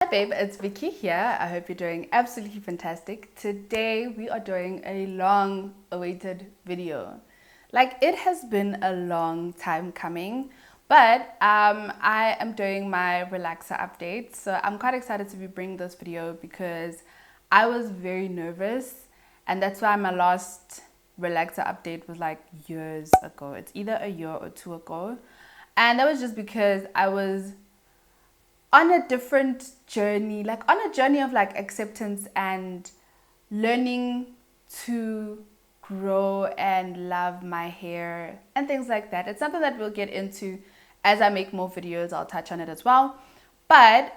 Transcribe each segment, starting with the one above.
babe, it's Vicky here. I hope you're doing absolutely fantastic. Today we are doing a long awaited video. Like, it has been a long time coming, but I am doing my relaxer update. So I'm quite excited to be bringing this video because I was very nervous, and that's why my last relaxer update was like years ago. It's either a year or two ago. And that was just because I was on a different journey, like on a journey of like acceptance and learning to grow and love my hair and things like that. It's something that we'll get into as I make more videos. I'll touch on it as well. But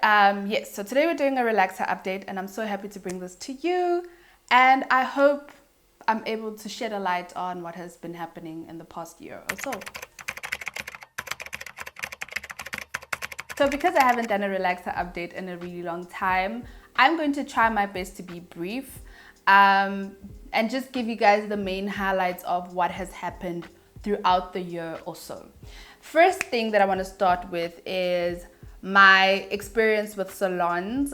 yes, so today we're doing a relaxer update, and I'm so happy to bring this to you. And I hope I'm able to shed a light on what has been happening in the past year or so. So because I haven't done a relaxer update in a really long time, I'm going to try my best to be brief and just give you guys the main highlights of what has happened throughout the year or so. First thing that I want to start with is my experience with salons.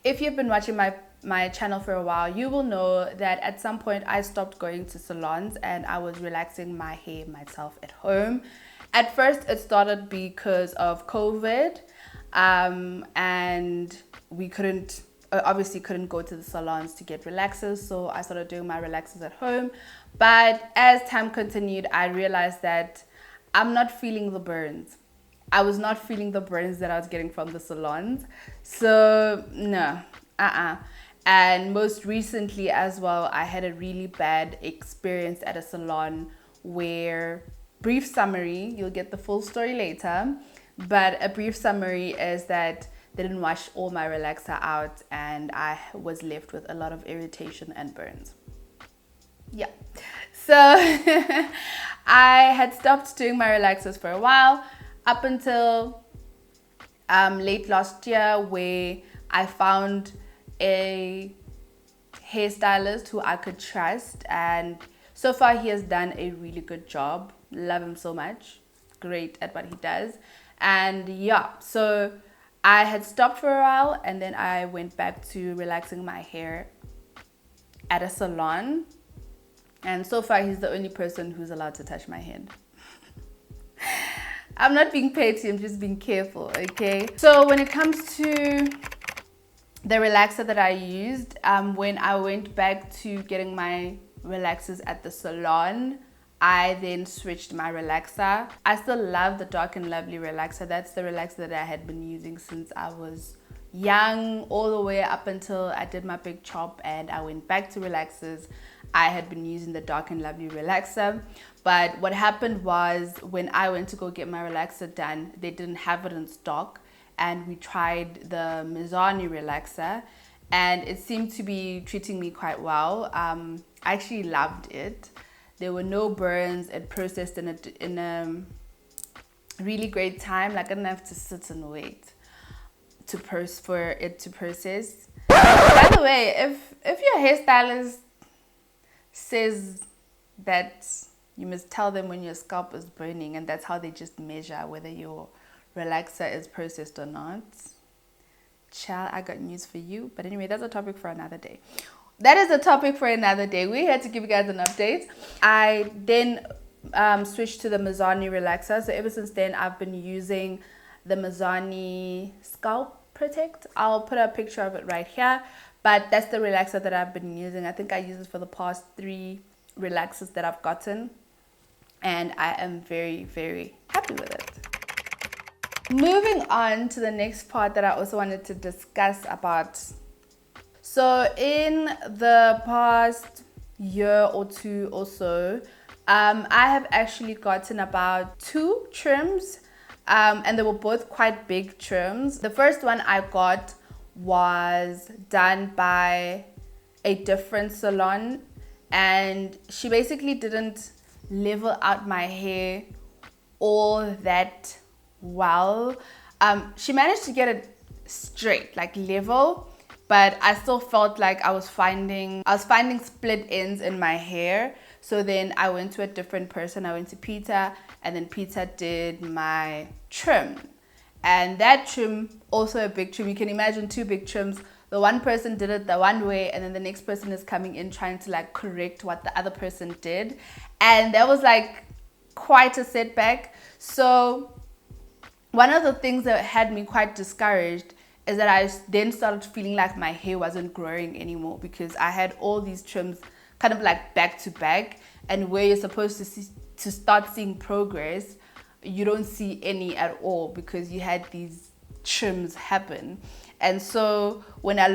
If you've been watching my channel for a while, you will know that at some point I stopped going to salons and I was relaxing my hair myself at home. At first, it started because of COVID, and we obviously couldn't go to the salons to get relaxers, so I started doing my relaxers at home. But as time continued, I realized that I'm not feeling the burns. I was not feeling the burns that I was getting from the salons, so no, And most recently as well, I had a really bad experience at a salon where, brief summary, you'll get the full story later, but a brief summary is that they didn't wash all my relaxer out and I was left with a lot of irritation and burns. Yeah, so I had stopped doing my relaxers for a while up until late last year, where I found a hairstylist who I could trust, and so far he has done a really good job. Love him so much. Great at what he does. And yeah, so I had stopped for a while, and then I went back to relaxing my hair at a salon, and so far he's the only person who's allowed to touch my head. I'm not being petty, I'm just being careful, okay? So when it comes to the relaxer that I used, when I went back to getting my relaxers at the salon, I then switched my relaxer. I still love the Dark and Lovely relaxer. That's the relaxer that I had been using since I was young, all the way up until I did my big chop and I went back to relaxers. I had been using the Dark and Lovely relaxer. But what happened was, when I went to go get my relaxer done, they didn't have it in stock. And we tried the Mizani Relaxer, and it seemed to be treating me quite well. I actually loved it. There were no burns. It processed in a really great time. Like, I didn't have to sit and wait for it to process. By the way, if your hairstylist says that you must tell them when your scalp is burning, and that's how they just measure whether your relaxer is processed or not, child, I got news for you. But anyway, that's a topic for another day. That is a topic for another day. We had to give you guys an update. I then switched to the Mizani Relaxer. So ever since then, I've been using the Mizani Scalp Protect. I'll put a picture of it right here. But that's the relaxer that I've been using. I think I used it for the past 3 relaxers that I've gotten. And I am very, very happy with it. Moving on to the next part that I also wanted to discuss about. So in the past year or two or so, I have actually gotten about 2 trims, and they were both quite big trims. The first one I got was done by a different salon, and she basically didn't level out my hair all that well. She managed to get it straight, like level, but I still felt like I was finding split ends in my hair. So then I went to a different person. I went to Peter, and then Peter did my trim. And that trim, also a big trim. You can imagine two big trims. The one person did it the one way, and then the next person is coming in trying to like correct what the other person did. And that was like quite a setback. So one of the things that had me quite discouraged is that I then started feeling like my hair wasn't growing anymore, because I had all these trims kind of like back to back, and where you're supposed to start seeing progress, you don't see any at all because you had these trims happen. And so when I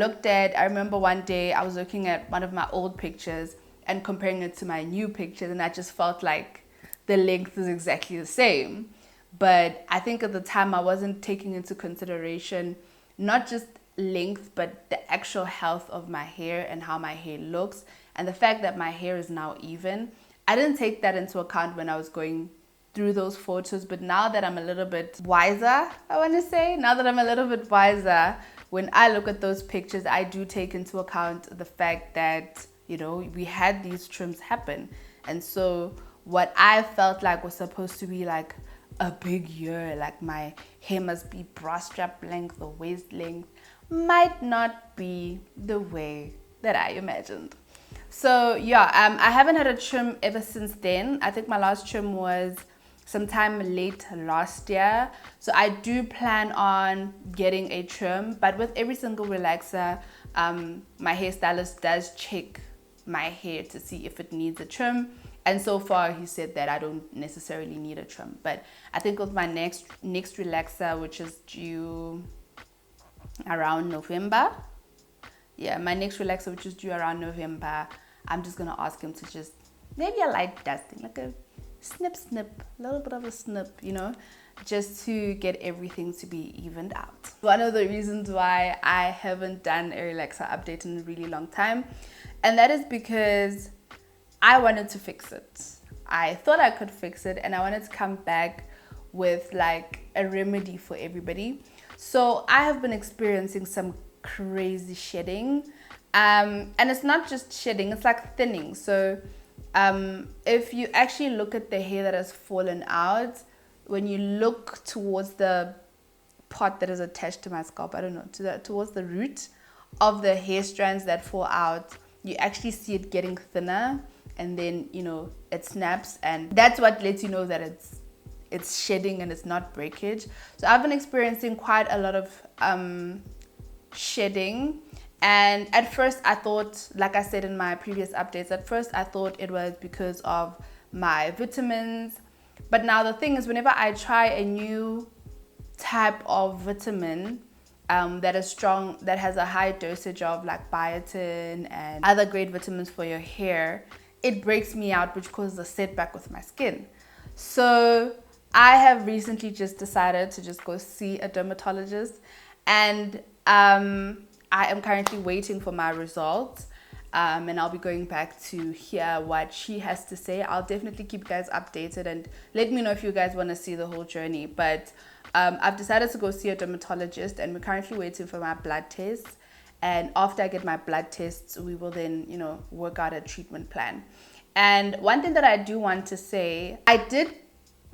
remember one day I was looking at one of my old pictures and comparing it to my new pictures, and I just felt like the length is exactly the same. But I think at the time I wasn't taking into consideration not just length, but the actual health of my hair and how my hair looks, and the fact that my hair is now even. I didn't take that into account when I was going through those photos, but now that I'm a little bit wiser, when I look at those pictures, I do take into account the fact that, you know, we had these trims happen. And so what I felt like was supposed to be like a big year, like my hair must be bra strap length or waist length, might not be the way that I imagined. So yeah, I haven't had a trim ever since then. I think my last trim was sometime late last year. So I do plan on getting a trim, but with every single relaxer, my hairstylist does check my hair to see if it needs a trim. And so far, he said that I don't necessarily need a trim. But I think with my next relaxer, which is due around November. Yeah, my next relaxer, which is due around November, I'm just going to ask him to just maybe a light dusting, like a snip, a little bit of a snip, you know, just to get everything to be evened out. One of the reasons why I haven't done a relaxer update in a really long time, and that is because I wanted to fix it. I thought I could fix it, and I wanted to come back with like a remedy for everybody. So I have been experiencing some crazy shedding, and it's not just shedding, it's like thinning. So if you actually look at the hair that has fallen out, when you look towards the part that is attached to my scalp, I don't know, towards the root of the hair strands that fall out, you actually see it getting thinner, and then, you know, it snaps, and that's what lets you know that it's shedding and it's not breakage. So I've been experiencing quite a lot of shedding, and at first I thought, like I said in my previous updates, at first I thought it was because of my vitamins. But now the thing is, whenever I try a new type of vitamin that is strong, that has a high dosage of like biotin and other great vitamins for your hair, it breaks me out, which causes a setback with my skin. So I have recently just decided to just go see a dermatologist, and I am currently waiting for my results, and I'll be going back to hear what she has to say. I'll definitely keep you guys updated, and let me know if you guys want to see the whole journey. But I've decided to go see a dermatologist, and we're currently waiting for my blood tests. And after I get my blood tests, we will then, you know, work out a treatment plan. And one thing that I do want to say, I did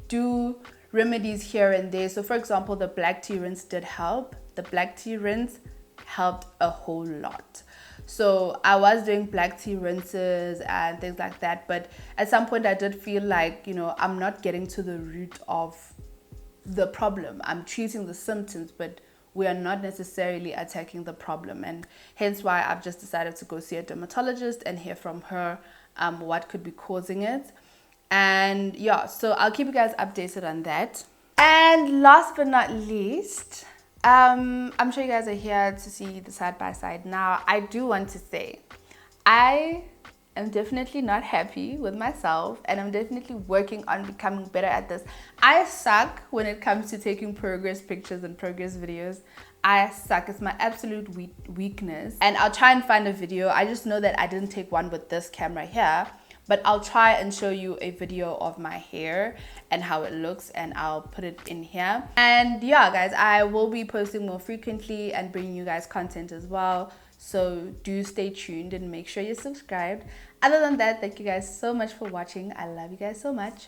do remedies here and there. So for example, the black tea rinse did help. The black tea rinse helped a whole lot. So I was doing black tea rinses and things like that. But at some point I did feel like, you know, I'm not getting to the root of the problem. I'm treating the symptoms, but we are not necessarily attacking the problem, and hence why I've just decided to go see a dermatologist and hear from her what could be causing it. And yeah, so I'll keep you guys updated on that. And last but not least, I'm sure you guys are here to see the side by side. Now, I do want to say, I am definitely not happy with myself, and I'm definitely working on becoming better at this. I suck when it comes to taking progress pictures and progress videos. I suck. It's my absolute weakness, and I'll try and find a video. I just know that I didn't take one with this camera here, but I'll try and show you a video of my hair and how it looks, and I'll put it in here. And yeah, guys, I will be posting more frequently and bringing you guys content as well. So do stay tuned and make sure you're subscribed. Other than that, thank you guys so much for watching. I love you guys so much.